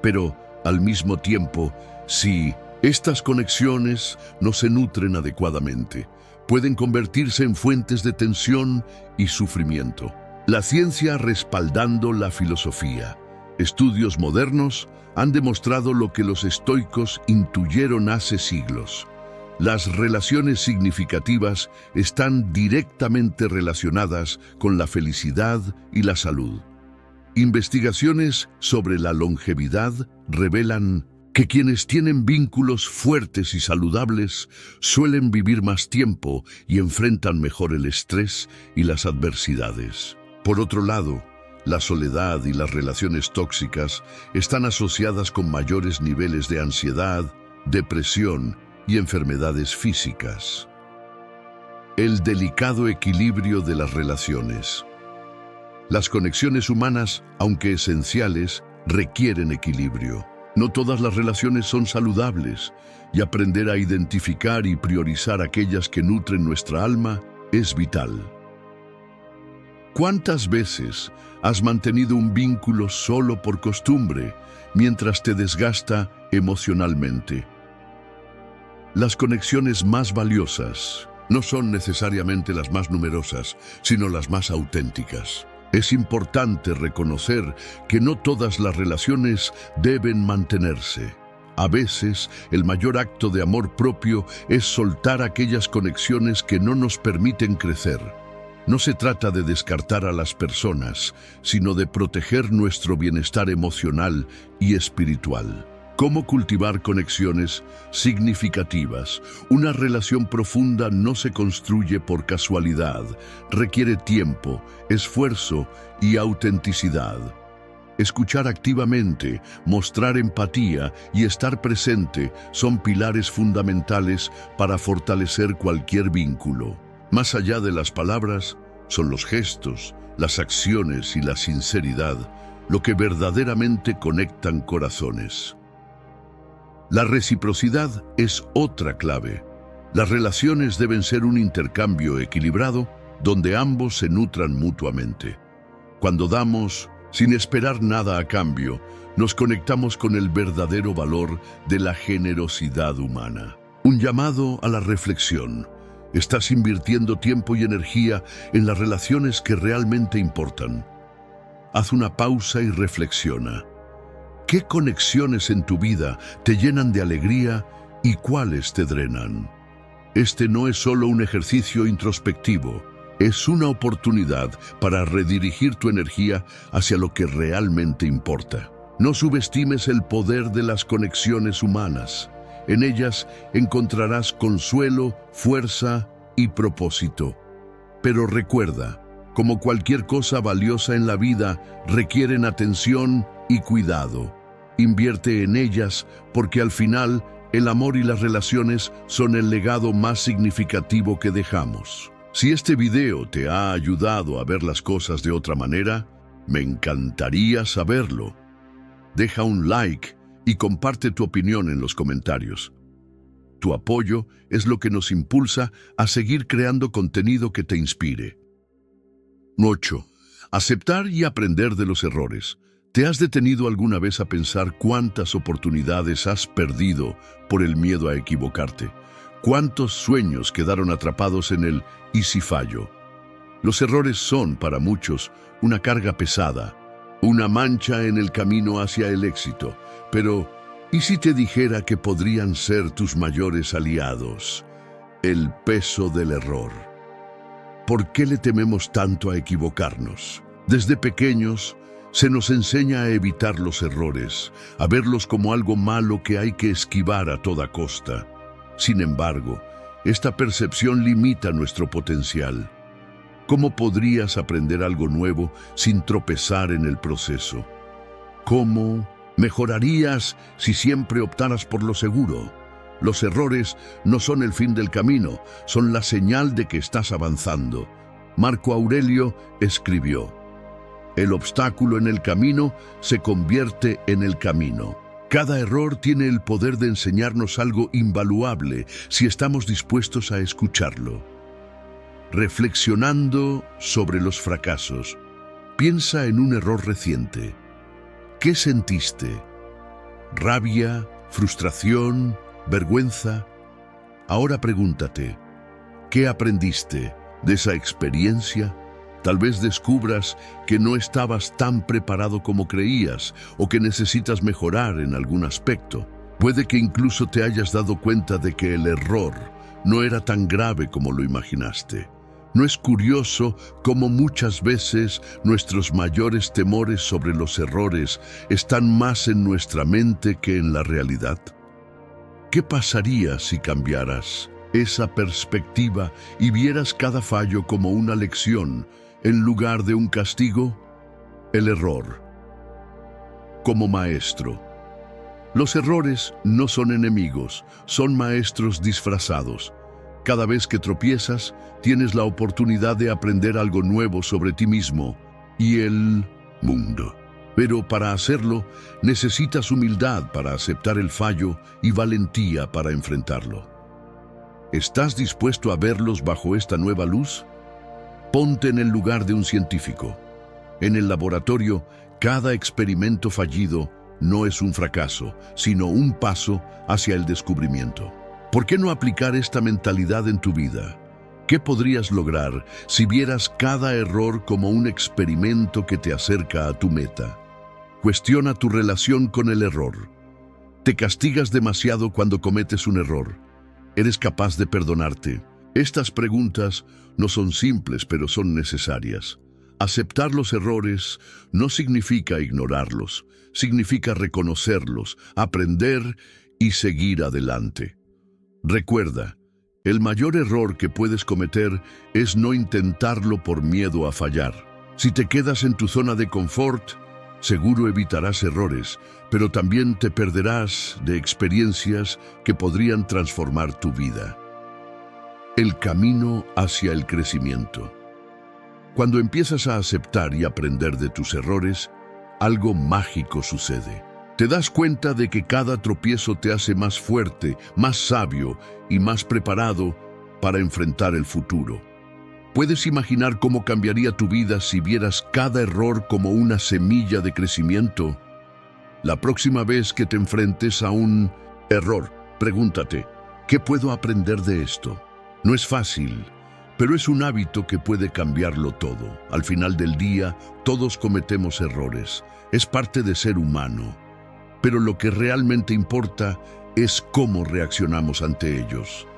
Pero, al mismo tiempo, si estas conexiones no se nutren adecuadamente, pueden convertirse en fuentes de tensión y sufrimiento. La ciencia respaldando la filosofía. Estudios modernos han demostrado lo que los estoicos intuyeron hace siglos. Las relaciones significativas están directamente relacionadas con la felicidad y la salud. Investigaciones sobre la longevidad revelan que quienes tienen vínculos fuertes y saludables suelen vivir más tiempo y enfrentan mejor el estrés y las adversidades. Por otro lado, la soledad y las relaciones tóxicas están asociadas con mayores niveles de ansiedad, depresión y enfermedades físicas. El delicado equilibrio de las relaciones. Las conexiones humanas, aunque esenciales, requieren equilibrio. No todas las relaciones son saludables, y aprender a identificar y priorizar aquellas que nutren nuestra alma es vital. ¿Cuántas veces has mantenido un vínculo solo por costumbre, mientras te desgasta emocionalmente? Las conexiones más valiosas no son necesariamente las más numerosas, sino las más auténticas. Es importante reconocer que no todas las relaciones deben mantenerse. A veces, el mayor acto de amor propio es soltar aquellas conexiones que no nos permiten crecer. No se trata de descartar a las personas, sino de proteger nuestro bienestar emocional y espiritual. ¿Cómo cultivar conexiones significativas? Una relación profunda no se construye por casualidad, requiere tiempo, esfuerzo y autenticidad. Escuchar activamente, mostrar empatía y estar presente son pilares fundamentales para fortalecer cualquier vínculo. Más allá de las palabras, son los gestos, las acciones y la sinceridad lo que verdaderamente conectan corazones. La reciprocidad es otra clave. Las relaciones deben ser un intercambio equilibrado donde ambos se nutran mutuamente. Cuando damos, sin esperar nada a cambio, nos conectamos con el verdadero valor de la generosidad humana. Un llamado a la reflexión. ¿Estás invirtiendo tiempo y energía en las relaciones que realmente importan? Haz una pausa y reflexiona. ¿Qué conexiones en tu vida te llenan de alegría y cuáles te drenan? Este no es solo un ejercicio introspectivo, es una oportunidad para redirigir tu energía hacia lo que realmente importa. No subestimes el poder de las conexiones humanas. En ellas encontrarás consuelo, fuerza y propósito. Pero recuerda, como cualquier cosa valiosa en la vida, requieren atención y cuidado. Invierte en ellas porque al final el amor y las relaciones son el legado más significativo que dejamos. Si este video te ha ayudado a ver las cosas de otra manera, me encantaría saberlo. Deja un like y comparte tu opinión en los comentarios. Tu apoyo es lo que nos impulsa a seguir creando contenido que te inspire. 8. Aceptar y aprender de los errores. ¿Te has detenido alguna vez a pensar cuántas oportunidades has perdido por el miedo a equivocarte? ¿Cuántos sueños quedaron atrapados en el ¿y si fallo? Los errores son, para muchos, una carga pesada, una mancha en el camino hacia el éxito. Pero, ¿y si te dijera que podrían ser tus mayores aliados? El peso del error. ¿Por qué le tememos tanto a equivocarnos? Desde pequeños, se nos enseña a evitar los errores, a verlos como algo malo que hay que esquivar a toda costa. Sin embargo, esta percepción limita nuestro potencial. ¿Cómo podrías aprender algo nuevo sin tropezar en el proceso? ¿Cómo mejorarías si siempre optaras por lo seguro? Los errores no son el fin del camino, son la señal de que estás avanzando. Marco Aurelio escribió: el obstáculo en el camino se convierte en el camino. Cada error tiene el poder de enseñarnos algo invaluable si estamos dispuestos a escucharlo. Reflexionando sobre los fracasos, piensa en un error reciente. ¿Qué sentiste? ¿Rabia? ¿Frustración? ¿Vergüenza? Ahora pregúntate, ¿qué aprendiste de esa experiencia? Tal vez descubras que no estabas tan preparado como creías o que necesitas mejorar en algún aspecto. Puede que incluso te hayas dado cuenta de que el error no era tan grave como lo imaginaste. ¿No es curioso cómo muchas veces nuestros mayores temores sobre los errores están más en nuestra mente que en la realidad? ¿Qué pasaría si cambiaras esa perspectiva y vieras cada fallo como una lección en lugar de un castigo? El error como maestro. Los errores no son enemigos, son maestros disfrazados. Cada vez que tropiezas, tienes la oportunidad de aprender algo nuevo sobre ti mismo y el mundo. Pero para hacerlo, necesitas humildad para aceptar el fallo y valentía para enfrentarlo. ¿Estás dispuesto a verlos bajo esta nueva luz? Ponte en el lugar de un científico. En el laboratorio, cada experimento fallido no es un fracaso, sino un paso hacia el descubrimiento. ¿Por qué no aplicar esta mentalidad en tu vida? ¿Qué podrías lograr si vieras cada error como un experimento que te acerca a tu meta? Cuestiona tu relación con el error. ¿Te castigas demasiado cuando cometes un error? ¿Eres capaz de perdonarte? Estas preguntas no son simples, pero son necesarias. Aceptar los errores no significa ignorarlos, significa reconocerlos, aprender y seguir adelante. Recuerda, el mayor error que puedes cometer es no intentarlo por miedo a fallar. Si te quedas en tu zona de confort, seguro evitarás errores, pero también te perderás de experiencias que podrían transformar tu vida. El camino hacia el crecimiento. Cuando empiezas a aceptar y aprender de tus errores, algo mágico sucede. Te das cuenta de que cada tropiezo te hace más fuerte, más sabio y más preparado para enfrentar el futuro. ¿Puedes imaginar cómo cambiaría tu vida si vieras cada error como una semilla de crecimiento? La próxima vez que te enfrentes a un error, pregúntate, ¿qué puedo aprender de esto? No es fácil, pero es un hábito que puede cambiarlo todo. Al final del día, todos cometemos errores. Es parte de ser humano. Pero lo que realmente importa es cómo reaccionamos ante ellos.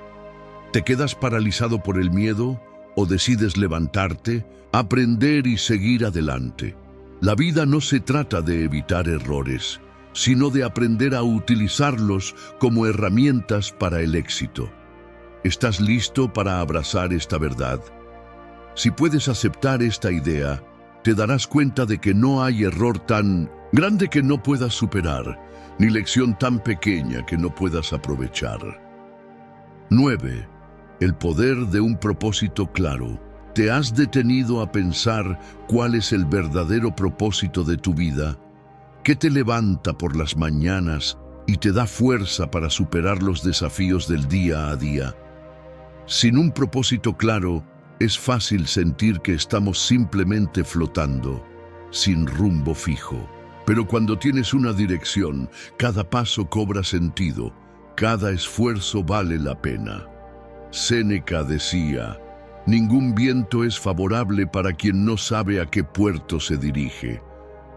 ¿Te quedas paralizado por el miedo o decides levantarte, aprender y seguir adelante? La vida no se trata de evitar errores, sino de aprender a utilizarlos como herramientas para el éxito. ¿Estás listo para abrazar esta verdad? Si puedes aceptar esta idea, te darás cuenta de que no hay error tan grande que no puedas superar, ni lección tan pequeña que no puedas aprovechar. 9. El poder de un propósito claro. ¿Te has detenido a pensar cuál es el verdadero propósito de tu vida? ¿Qué te levanta por las mañanas y te da fuerza para superar los desafíos del día a día? Sin un propósito claro, es fácil sentir que estamos simplemente flotando, sin rumbo fijo. Pero cuando tienes una dirección, cada paso cobra sentido, cada esfuerzo vale la pena. Séneca decía, ningún viento es favorable para quien no sabe a qué puerto se dirige.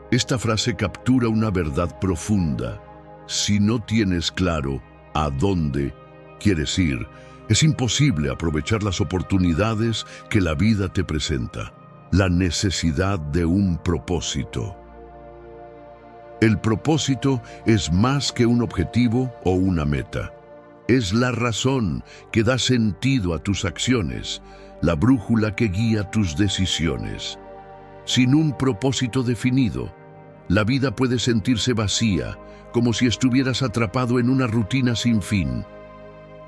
Esta frase captura una verdad profunda. Si no tienes claro a dónde quieres ir, es imposible aprovechar las oportunidades que la vida te presenta. La necesidad de un propósito. El propósito es más que un objetivo o una meta. Es la razón que da sentido a tus acciones, la brújula que guía tus decisiones. Sin un propósito definido, la vida puede sentirse vacía, como si estuvieras atrapado en una rutina sin fin.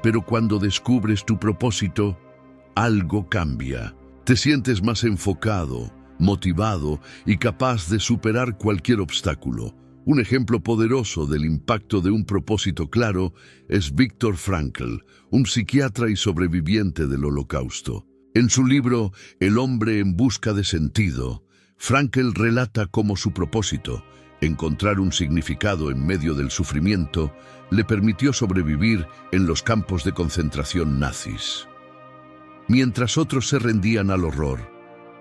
Pero cuando descubres tu propósito, algo cambia. Te sientes más enfocado, motivado y capaz de superar cualquier obstáculo. Un ejemplo poderoso del impacto de un propósito claro es Viktor Frankl, un psiquiatra y sobreviviente del Holocausto. En su libro El hombre en busca de sentido, Frankl relata cómo su propósito, encontrar un significado en medio del sufrimiento, le permitió sobrevivir en los campos de concentración nazis. Mientras otros se rendían al horror,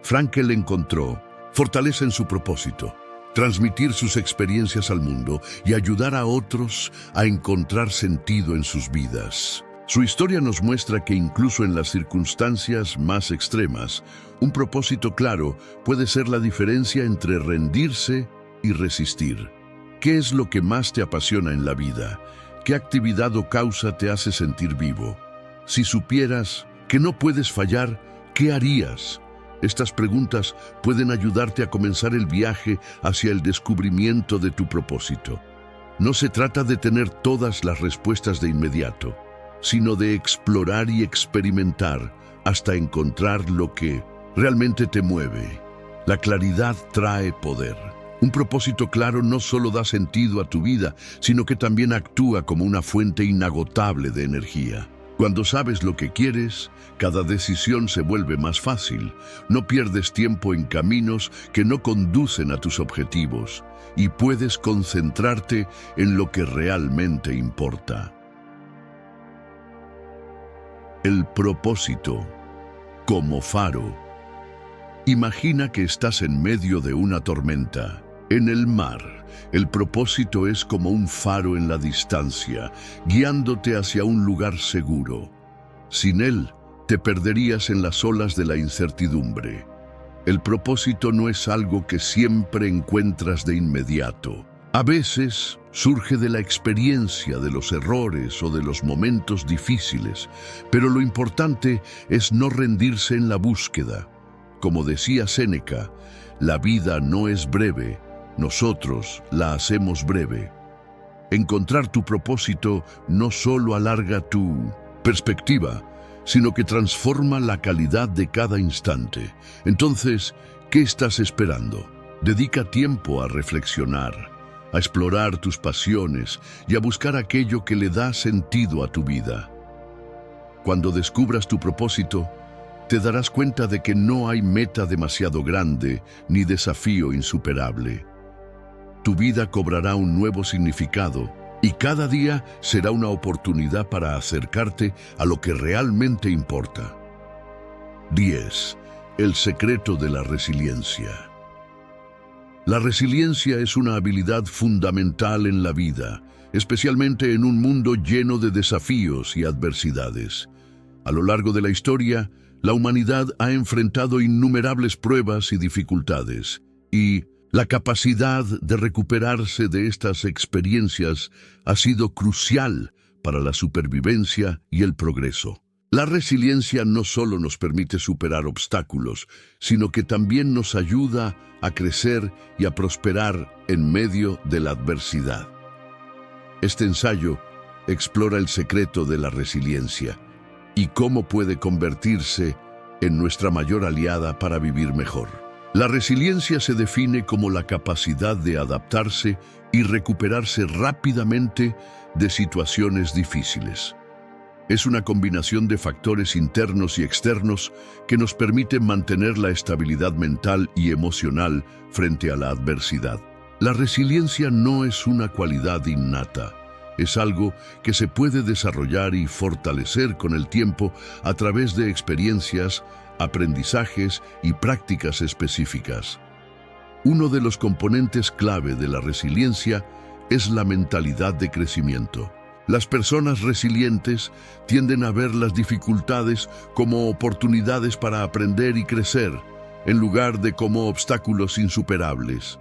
Frankl encontró fortaleza en su propósito. transmitir sus experiencias al mundo y ayudar a otros a encontrar sentido en sus vidas. Su historia nos muestra que incluso en las circunstancias más extremas, un propósito claro puede ser la diferencia entre rendirse y resistir. ¿Qué es lo que más te apasiona en la vida? ¿Qué actividad o causa te hace sentir vivo? Si supieras que no puedes fallar, ¿qué harías? Estas preguntas pueden ayudarte a comenzar el viaje hacia el descubrimiento de tu propósito. No se trata de tener todas las respuestas de inmediato, sino de explorar y experimentar hasta encontrar lo que realmente te mueve. La claridad trae poder. Un propósito claro no solo da sentido a tu vida, sino que también actúa como una fuente inagotable de energía. Cuando sabes lo que quieres, cada decisión se vuelve más fácil. No pierdes tiempo en caminos que no conducen a tus objetivos y puedes concentrarte en lo que realmente importa. El propósito como faro. Imagina que estás en medio de una tormenta. En el mar, el propósito es como un faro en la distancia, guiándote hacia un lugar seguro. Sin él, te perderías en las olas de la incertidumbre. El propósito no es algo que siempre encuentras de inmediato. A veces surge de la experiencia, de los errores o de los momentos difíciles, pero lo importante es no rendirse en la búsqueda. Como decía Séneca, la vida no es breve, nosotros la hacemos breve. Encontrar tu propósito no solo alarga tu perspectiva, sino que transforma la calidad de cada instante. Entonces, ¿qué estás esperando? Dedica tiempo a reflexionar, a explorar tus pasiones y a buscar aquello que le da sentido a tu vida. Cuando descubras tu propósito, te darás cuenta de que no hay meta demasiado grande ni desafío insuperable. Tu vida cobrará un nuevo significado y cada día será una oportunidad para acercarte a lo que realmente importa. 10. El secreto de la resiliencia. La resiliencia es una habilidad fundamental en la vida, especialmente en un mundo lleno de desafíos y adversidades. A lo largo de la historia, la humanidad ha enfrentado innumerables pruebas y dificultades, y la capacidad de recuperarse de estas experiencias ha sido crucial para la supervivencia y el progreso. La resiliencia no solo nos permite superar obstáculos, sino que también nos ayuda a crecer y a prosperar en medio de la adversidad. Este ensayo explora el secreto de la resiliencia y cómo puede convertirse en nuestra mayor aliada para vivir mejor. La resiliencia se define como la capacidad de adaptarse y recuperarse rápidamente de situaciones difíciles. Es una combinación de factores internos y externos que nos permiten mantener la estabilidad mental y emocional frente a la adversidad. La resiliencia no es una cualidad innata, es algo que se puede desarrollar y fortalecer con el tiempo a través de experiencias, aprendizajes y prácticas específicas. Uno de los componentes clave de la resiliencia es la mentalidad de crecimiento. Las personas resilientes tienden a ver las dificultades como oportunidades para aprender y crecer, en lugar de como obstáculos insuperables.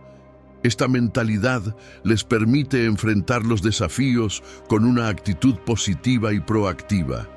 Esta mentalidad les permite enfrentar los desafíos con una actitud positiva y proactiva.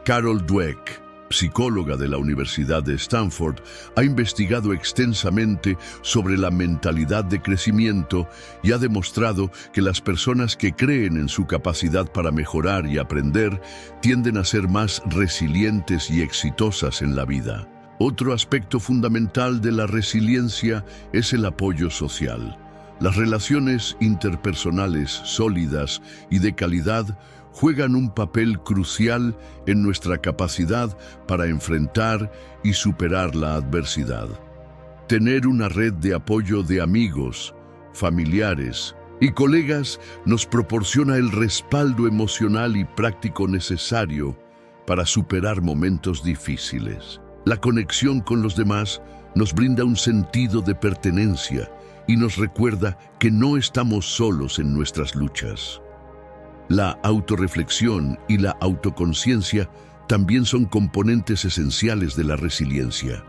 Carol Dweck, psicóloga de la Universidad de Stanford, ha investigado extensamente sobre la mentalidad de crecimiento y ha demostrado que las personas que creen en su capacidad para mejorar y aprender tienden a ser más resilientes y exitosas en la vida. Otro aspecto fundamental de la resiliencia es el apoyo social. Las relaciones interpersonales sólidas y de calidad juegan un papel crucial en nuestra capacidad para enfrentar y superar la adversidad. Tener una red de apoyo de amigos, familiares y colegas nos proporciona el respaldo emocional y práctico necesario para superar momentos difíciles. La conexión con los demás nos brinda un sentido de pertenencia y nos recuerda que no estamos solos en nuestras luchas. La autorreflexión y la autoconciencia también son componentes esenciales de la resiliencia.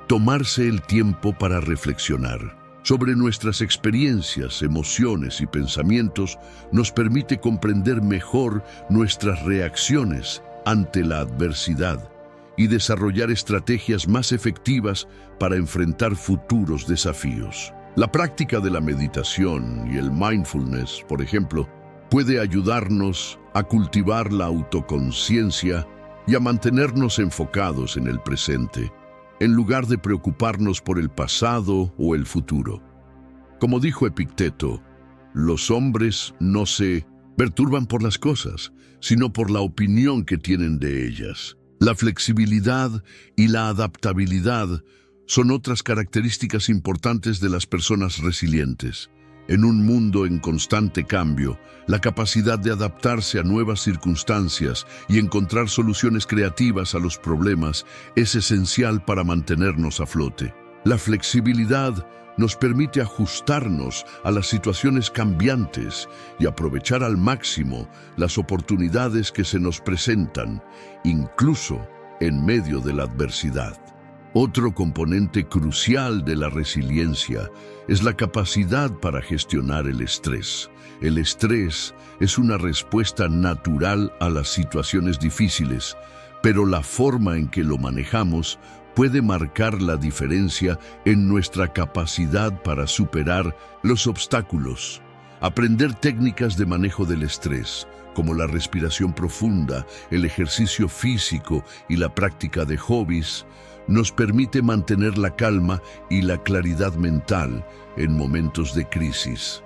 Tomarse el tiempo para reflexionar sobre nuestras experiencias, emociones y pensamientos nos permite comprender mejor nuestras reacciones ante la adversidad y desarrollar estrategias más efectivas para enfrentar futuros desafíos. La práctica de la meditación y el mindfulness, por ejemplo, puede ayudarnos a cultivar la autoconciencia y a mantenernos enfocados en el presente, en lugar de preocuparnos por el pasado o el futuro. Como dijo Epicteto, los hombres no se perturban por las cosas, sino por la opinión que tienen de ellas. La flexibilidad y la adaptabilidad son otras características importantes de las personas resilientes. En un mundo en constante cambio, la capacidad de adaptarse a nuevas circunstancias y encontrar soluciones creativas a los problemas es esencial para mantenernos a flote. La flexibilidad nos permite ajustarnos a las situaciones cambiantes y aprovechar al máximo las oportunidades que se nos presentan, incluso en medio de la adversidad. Otro componente crucial de la resiliencia es la capacidad para gestionar el estrés. El estrés es una respuesta natural a las situaciones difíciles, pero la forma en que lo manejamos puede marcar la diferencia en nuestra capacidad para superar los obstáculos. Aprender técnicas de manejo del estrés, como la respiración profunda, el ejercicio físico y la práctica de hobbies, nos permite mantener la calma y la claridad mental en momentos de crisis.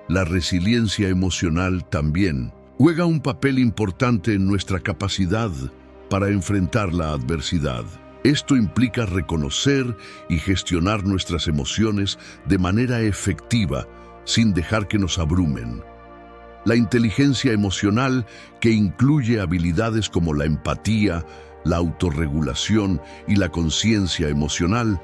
La resiliencia emocional también juega un papel importante en nuestra capacidad para enfrentar la adversidad. Esto implica reconocer y gestionar nuestras emociones de manera efectiva, sin dejar que nos abrumen. La inteligencia emocional, que incluye habilidades como la empatía, la autorregulación y la conciencia emocional,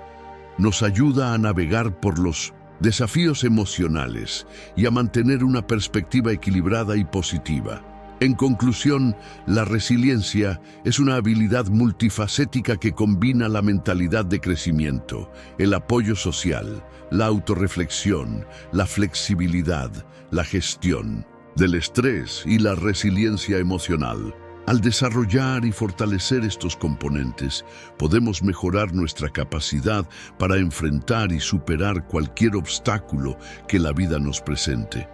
nos ayuda a navegar por los desafíos emocionales y a mantener una perspectiva equilibrada y positiva. En conclusión, la resiliencia es una habilidad multifacética que combina la mentalidad de crecimiento, el apoyo social, la autorreflexión, la flexibilidad, la gestión del estrés y la resiliencia emocional. Al desarrollar y fortalecer estos componentes, podemos mejorar nuestra capacidad para enfrentar y superar cualquier obstáculo que la vida nos presente.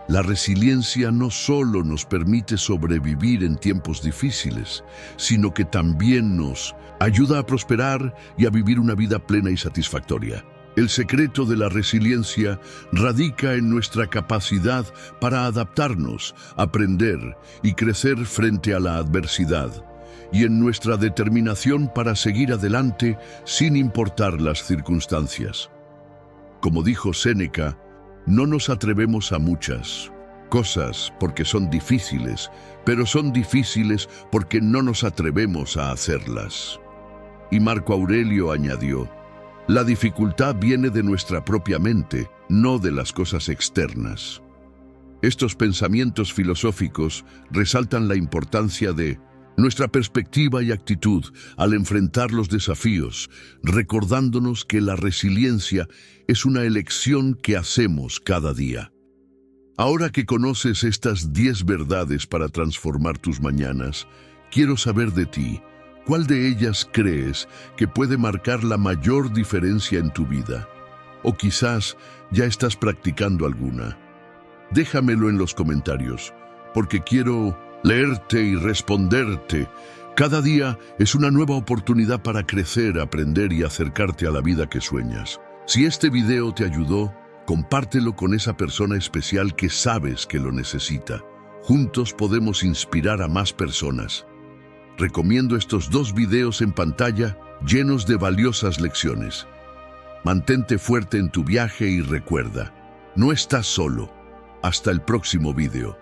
La resiliencia no solo nos permite sobrevivir en tiempos difíciles, sino que también nos ayuda a prosperar y a vivir una vida plena y satisfactoria. El secreto de la resiliencia radica en nuestra capacidad para adaptarnos, aprender y crecer frente a la adversidad, y en nuestra determinación para seguir adelante sin importar las circunstancias. Como dijo Séneca, no nos atrevemos a muchas cosas porque son difíciles, pero son difíciles porque no nos atrevemos a hacerlas. Y Marco Aurelio añadió: la dificultad viene de nuestra propia mente, no de las cosas externas. Estos pensamientos filosóficos resaltan la importancia de nuestra perspectiva y actitud al enfrentar los desafíos, recordándonos que la resiliencia es una elección que hacemos cada día. Ahora que conoces estas 10 verdades para transformar tus mañanas, quiero saber de ti. ¿Cuál de ellas crees que puede marcar la mayor diferencia en tu vida? O quizás ya estás practicando alguna. Déjamelo en los comentarios, porque quiero leerte y responderte. Cada día es una nueva oportunidad para crecer, aprender y acercarte a la vida que sueñas. Si este video te ayudó, compártelo con esa persona especial que sabes que lo necesita. Juntos podemos inspirar a más personas. Recomiendo estos 2 videos en pantalla llenos de valiosas lecciones. Mantente fuerte en tu viaje y recuerda, no estás solo. Hasta el próximo video.